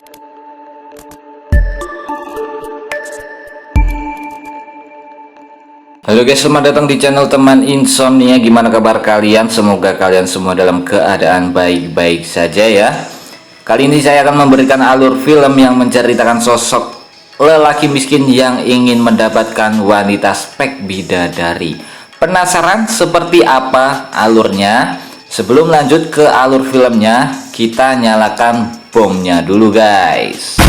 Halo guys, selamat datang di channel Teman Insomnia. Gimana kabar kalian? Semoga kalian semua dalam keadaan baik-baik saja ya. Kali ini saya akan memberikan alur film yang menceritakan sosok lelaki miskin yang ingin mendapatkan wanita spek bidadari. Penasaran seperti apa alurnya? Sebelum lanjut ke alur filmnya, kita nyalakan bomnya dulu guys.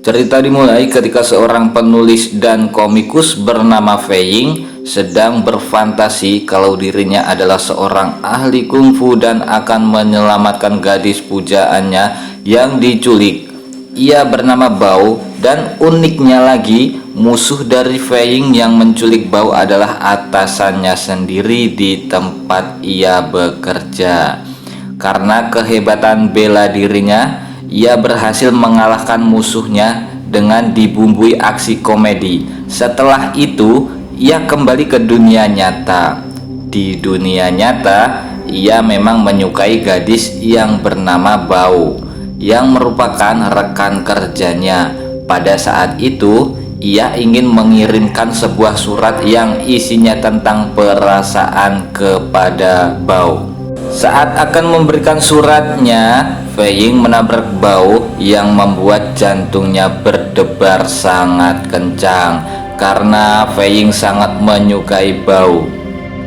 Cerita dimulai ketika seorang penulis dan komikus bernama Fei Ying sedang berfantasi kalau dirinya adalah seorang ahli kungfu dan akan menyelamatkan gadis pujaannya yang diculik. Ia bernama Bao, dan uniknya lagi musuh dari Fei Ying yang menculik Bao adalah atasannya sendiri di tempat ia bekerja. Karena kehebatan bela dirinya, ia berhasil mengalahkan musuhnya dengan dibumbui aksi komedi. Setelah itu, ia kembali ke dunia nyata. Di dunia nyata, ia memang menyukai gadis yang bernama Bao, yang merupakan rekan kerjanya. Pada saat itu, ia ingin mengirimkan sebuah surat yang isinya tentang perasaan kepada Bao. Saat akan memberikan suratnya, Fei Ying menabrak Bao yang membuat jantungnya berdebar sangat kencang karena Fei Ying sangat menyukai Bao.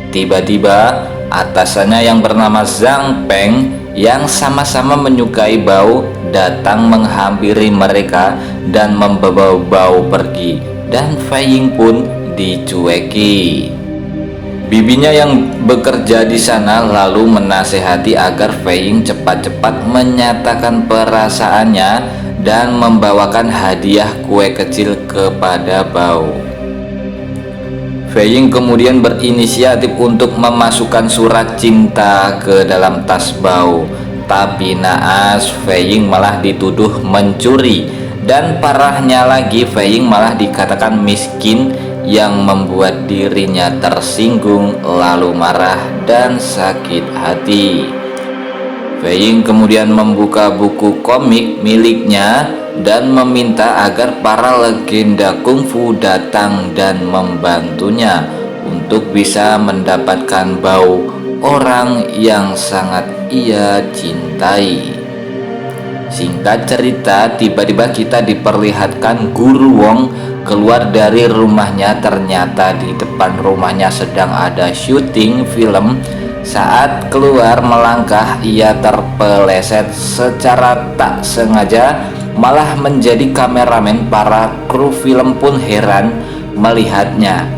Tiba-tiba atasannya yang bernama Zhang Peng yang sama-sama menyukai Bao datang menghampiri mereka dan membawa Bao pergi, dan Fei Ying pun dicueki. Bibinya yang bekerja di sana lalu menasehati agar Fei Ying cepat-cepat menyatakan perasaannya dan membawakan hadiah kue kecil kepada Bao. Fei Ying kemudian berinisiatif untuk memasukkan surat cinta ke dalam tas Bao. Tapi naas, Fei Ying malah dituduh mencuri, dan parahnya lagi Fei Ying malah dikatakan miskin, yang membuat dirinya tersinggung lalu marah dan sakit hati. Fei Ying kemudian membuka buku komik miliknya dan meminta agar para legenda kungfu datang dan membantunya untuk bisa mendapatkan Bao, orang yang sangat ia cintai. Singkat cerita, tiba-tiba kita diperlihatkan Guru Wong keluar dari rumahnya. Ternyata di depan rumahnya sedang ada syuting film. Saat keluar melangkah, ia terpeleset secara tak sengaja, malah menjadi kameramen. Para kru film pun heran melihatnya.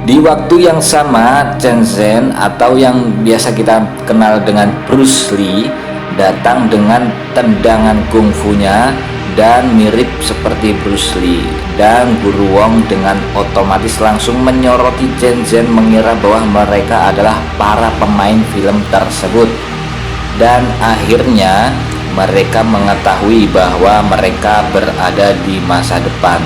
Di waktu yang sama, Chen Zhen atau yang biasa kita kenal dengan Bruce Lee datang dengan tendangan kungfunya dan mirip seperti Bruce Lee, dan Guru Wong dengan otomatis langsung menyoroti Chen Zhen, mengira bahwa mereka adalah para pemain film tersebut, dan akhirnya mereka mengetahui bahwa mereka berada di masa depan,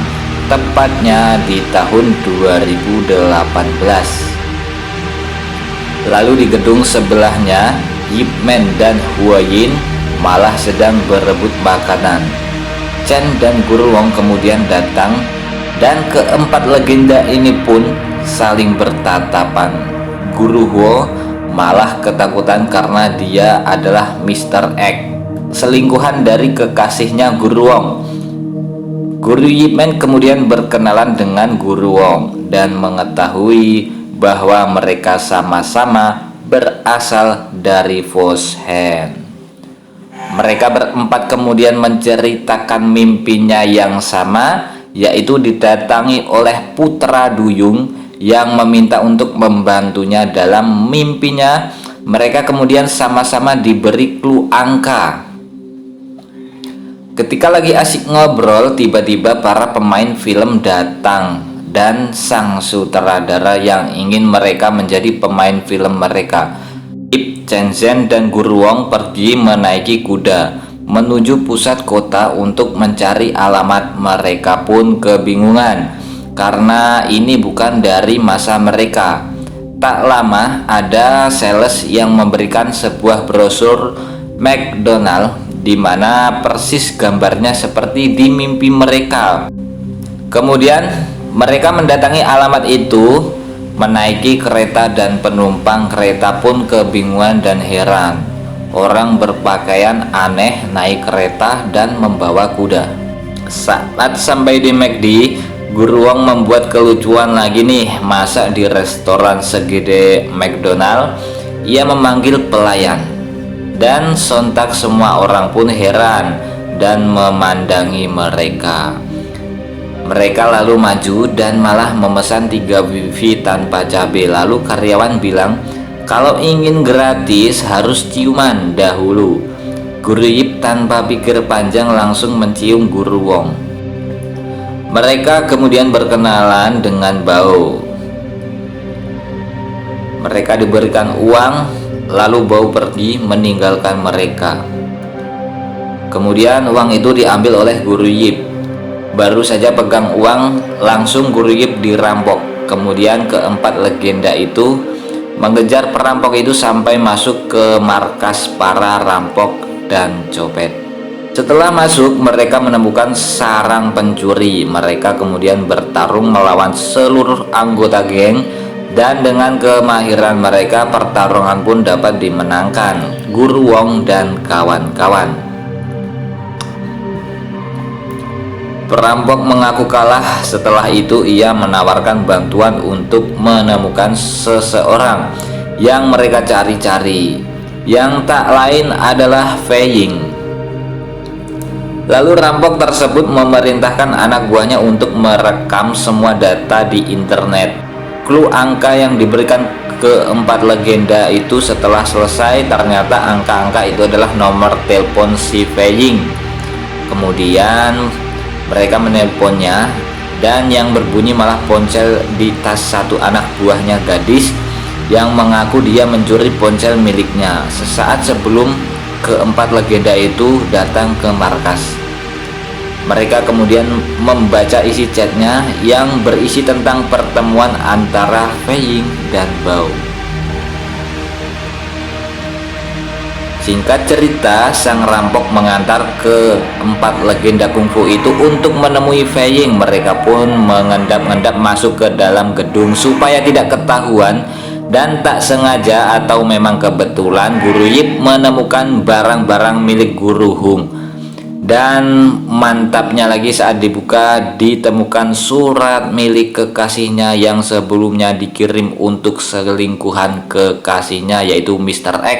tepatnya di tahun 2018. Lalu di gedung sebelahnya, Yip Man dan Huayin malah sedang berebut makanan. Chen dan Guru Wong kemudian datang, dan keempat legenda ini pun saling bertatapan. Guru Huo malah ketakutan karena dia adalah Mr. X, selingkuhan dari kekasihnya Guru Wong. Guru Yip Man kemudian berkenalan dengan Guru Wong dan mengetahui bahwa mereka sama-sama berasal dari Foshan. Mereka berempat kemudian menceritakan mimpinya yang sama, yaitu didatangi oleh putra duyung yang meminta untuk membantunya dalam mimpinya. Mereka kemudian sama-sama diberi clue angka. Ketika lagi asik ngobrol, tiba-tiba para pemain film datang dan sang sutradara yang ingin mereka menjadi pemain film mereka. Yip, Chen Zhen dan Guru Wong pergi menaiki kuda menuju pusat kota untuk mencari alamat. Mereka pun kebingungan karena ini bukan dari masa mereka. Tak lama ada sales yang memberikan sebuah brosur McDonald di mana persis gambarnya seperti di mimpi mereka. Kemudian mereka mendatangi alamat itu, menaiki kereta dan penumpang kereta pun kebingungan dan heran. Orang berpakaian aneh naik kereta dan membawa kuda. Saat sampai di McD, Guru Wong membuat kelucuan lagi nih. Masa di restoran segede McDonald ia memanggil pelayan, dan sontak semua orang pun heran dan memandangi mereka. Mereka lalu maju dan malah memesan 3 wifi tanpa cabai. Lalu karyawan bilang kalau ingin gratis harus ciuman dahulu. Guru Yip tanpa pikir panjang langsung mencium Guru Wong. Mereka kemudian berkenalan dengan Bao. Mereka diberikan uang, lalu Bao pergi meninggalkan mereka. Kemudian uang itu diambil oleh Guru Yip. Baru saja pegang uang, langsung Guru Yip dirampok. Kemudian keempat legenda itu mengejar perampok itu sampai masuk ke markas para rampok dan copet. Setelah masuk, mereka menemukan sarang pencuri. Mereka kemudian bertarung melawan seluruh anggota geng, dan dengan kemahiran mereka pertarungan pun dapat dimenangkan Guru Wong dan kawan-kawan. Perampok mengaku kalah. Setelah itu ia menawarkan bantuan untuk menemukan seseorang yang mereka cari-cari, yang tak lain adalah Fei Ying. Lalu rampok tersebut memerintahkan anak buahnya untuk merekam semua data di internet. Clue angka yang diberikan keempat legenda itu setelah selesai, ternyata angka-angka itu adalah nomor telepon si Fei Ying. Kemudian mereka menelponnya, dan yang berbunyi malah ponsel di tas satu anak buahnya gadis yang mengaku dia mencuri ponsel miliknya sesaat sebelum keempat legenda itu datang ke markas. Mereka kemudian membaca isi chatnya yang berisi tentang pertemuan antara Fei Ying dan Bao. Singkat cerita, sang rampok mengantar keempat legenda kungfu itu untuk menemui Fei Ying. Mereka pun mengendap-endap masuk ke dalam gedung supaya tidak ketahuan, dan tak sengaja atau memang kebetulan Guru Yip menemukan barang-barang milik Guru Hung. Dan mantapnya lagi saat dibuka ditemukan surat milik kekasihnya yang sebelumnya dikirim untuk selingkuhan kekasihnya, yaitu Mr. X.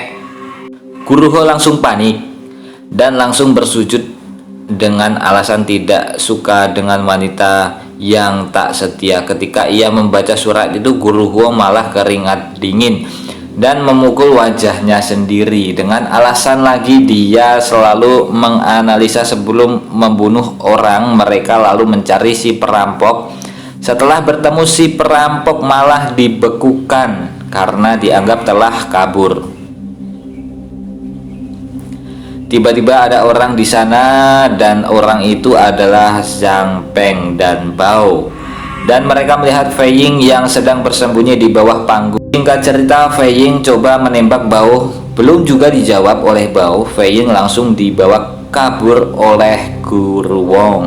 Guru Ho langsung panik dan langsung bersujud dengan alasan tidak suka dengan wanita yang tak setia. Ketika ia membaca surat itu, Guru Ho malah keringat dingin dan memukul wajahnya sendiri dengan alasan lagi dia selalu menganalisa sebelum membunuh orang. Mereka lalu mencari si perampok. Setelah bertemu, si perampok malah dibekukan karena dianggap telah kabur. Tiba-tiba ada orang di sana, dan orang itu adalah Zhang Peng dan Bao. Dan mereka melihat Fei Ying yang sedang bersembunyi di bawah panggung. Singkat cerita, Fei Ying coba menembak Bao. Belum juga dijawab oleh Bao, Fei Ying langsung dibawa kabur oleh Guru Wong.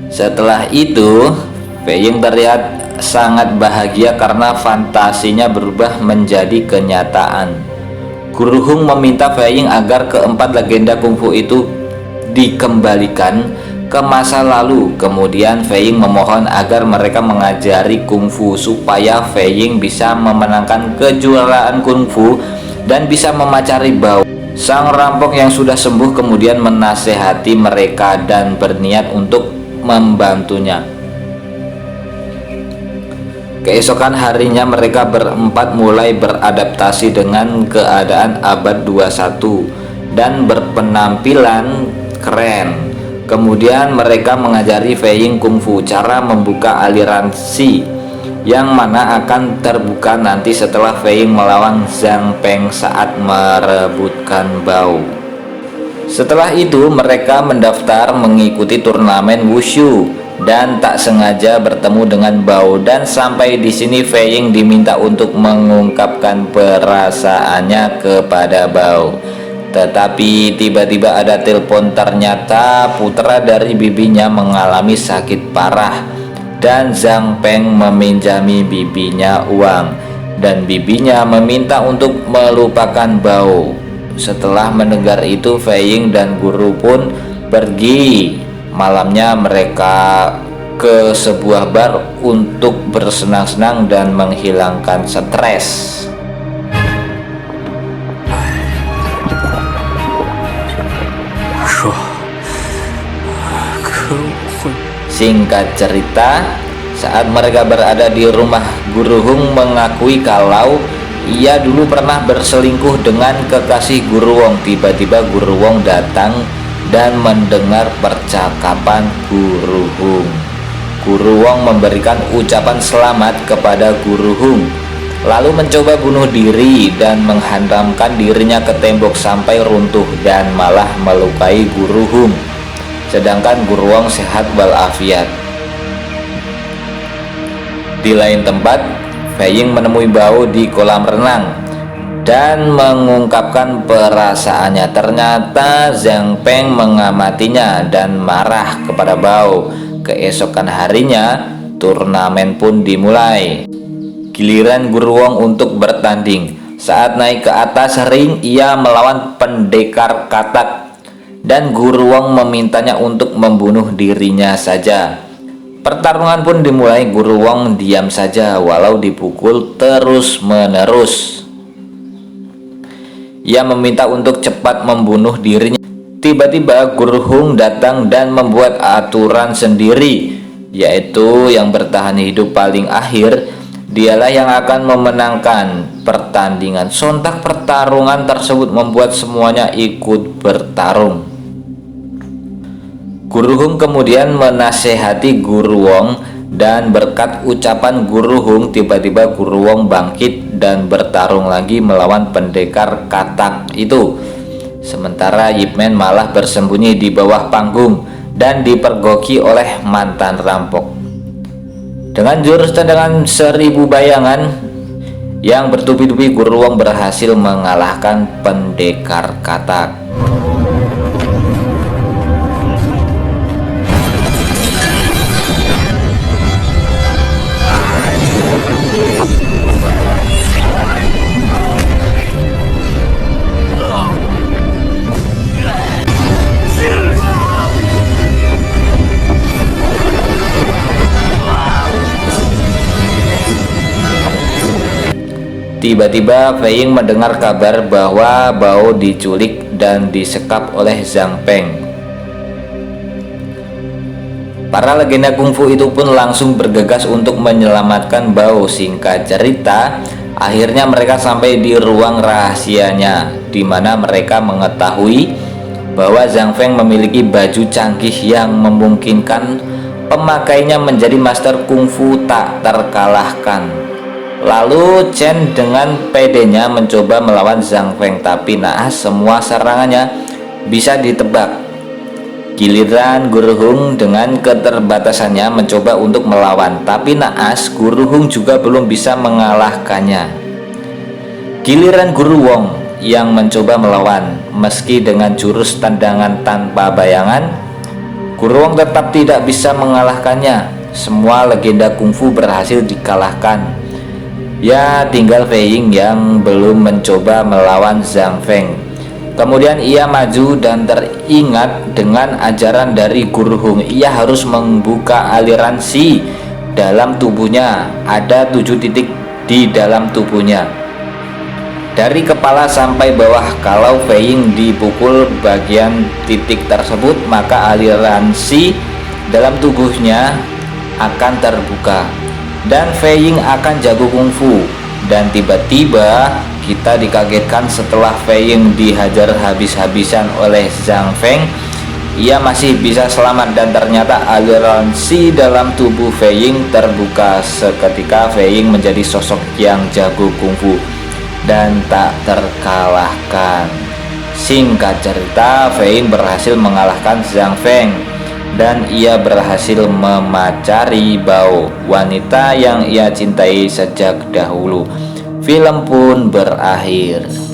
Setelah itu, Fei Ying terlihat sangat bahagia karena fantasinya berubah menjadi kenyataan. Guru Hung meminta Fei Ying agar keempat legenda kungfu itu dikembalikan ke masa lalu. Kemudian Fei Ying memohon agar mereka mengajari kungfu supaya Fei Ying bisa memenangkan kejuaraan kungfu dan bisa memacari Bao. Sang rampok yang sudah sembuh kemudian menasehati mereka dan berniat untuk membantunya. Keesokan harinya mereka berempat mulai beradaptasi dengan keadaan abad 21 dan berpenampilan keren. Kemudian mereka mengajari Fei Ying kungfu, cara membuka aliran Qi, yang mana akan terbuka nanti setelah Fei Ying melawan Zhang Peng saat merebutkan Bao. Setelah itu mereka mendaftar mengikuti turnamen wushu dan tak sengaja bertemu dengan Bao, dan sampai di sini Fei Ying diminta untuk mengungkapkan perasaannya kepada Bao. Tetapi tiba-tiba ada telepon, ternyata putra dari bibinya mengalami sakit parah dan Zhang Peng meminjami bibinya uang dan bibinya meminta untuk melupakan Bao. Setelah mendengar itu, Fei Ying dan guru pun pergi. Malamnya mereka ke sebuah bar untuk bersenang-senang dan menghilangkan stres. Singkat cerita, saat mereka berada di rumah, Guru Hung mengakui kalau ia dulu pernah berselingkuh dengan kekasih Guru Wong. Tiba-tiba Guru Wong datang dan mendengar percakapan Guru Hung. Guru Wong memberikan ucapan selamat kepada Guru Hung, lalu mencoba bunuh diri dan menghantamkan dirinya ke tembok sampai runtuh dan malah melukai Guru Hung. Sedangkan Guru Wong sehat walafiat. Di lain tempat, Fei Ying menemui Bao di kolam renang dan mengungkapkan perasaannya. Ternyata Zhang Peng mengamatinya dan marah kepada Bao. Keesokan harinya, turnamen pun dimulai. Giliran Guru Wong untuk bertanding. Saat naik ke atas ring, ia melawan pendekar katak dan Guru Wong memintanya untuk membunuh dirinya saja. Pertarungan pun dimulai. Guru Wong diam saja walau dipukul terus-menerus. Ia meminta untuk cepat membunuh dirinya. Tiba-tiba Guru Hung datang dan membuat aturan sendiri, yaitu yang bertahan hidup paling akhir dialah yang akan memenangkan pertandingan. Sontak pertarungan tersebut membuat semuanya ikut bertarung. Guru Hung kemudian menasehati Guru Wong dan berkat ucapan Guru Hung tiba-tiba Guru Wong bangkit dan bertarung lagi melawan pendekar katak itu. Sementara Yip Man malah bersembunyi di bawah panggung dan dipergoki oleh mantan rampok. Dengan jurus tendangan 1000 bayangan yang bertubi-tubi, Guru Wong berhasil mengalahkan pendekar katak. Tiba-tiba Fei Ying mendengar kabar bahwa Bao diculik dan disekap oleh Zhang Peng. Para legenda kungfu itu pun langsung bergegas untuk menyelamatkan Bao. Singkat cerita, akhirnya mereka sampai di ruang rahasianya, di mana mereka mengetahui bahwa Zhang Feng memiliki baju canggih yang memungkinkan pemakainya menjadi master kungfu tak terkalahkan. Lalu Chen dengan pedenya mencoba melawan Zhang Feng, tapi naas semua serangannya bisa ditebak. Giliran Guru Hung dengan keterbatasannya mencoba untuk melawan, tapi naas Guru Hung juga belum bisa mengalahkannya. Giliran Guru Wong yang mencoba melawan, meski dengan jurus tendangan tanpa bayangan, Guru Wong tetap tidak bisa mengalahkannya. Semua legenda kungfu berhasil dikalahkan. Ya, tinggal Fei Ying yang belum mencoba melawan Zhang Feng. Kemudian ia maju dan teringat dengan ajaran dari Guru Hung. Ia harus membuka aliran Qi dalam tubuhnya. Ada 7 titik di dalam tubuhnya, dari kepala sampai bawah. Kalau Fei Ying dipukul bagian titik tersebut, maka aliran Qi dalam tubuhnya akan terbuka dan Fei Ying akan jago kungfu. Dan tiba-tiba kita dikagetkan setelah Fei Ying dihajar habis-habisan oleh Zhang Feng, ia masih bisa selamat dan ternyata aliran Qi dalam tubuh Fei Ying terbuka. Seketika Fei Ying menjadi sosok yang jago kungfu dan tak terkalahkan. Singkat cerita, Fei Ying berhasil mengalahkan Zhang Feng. dan ia berhasil memacari Bao, wanita yang ia cintai sejak dahulu. Film pun berakhir.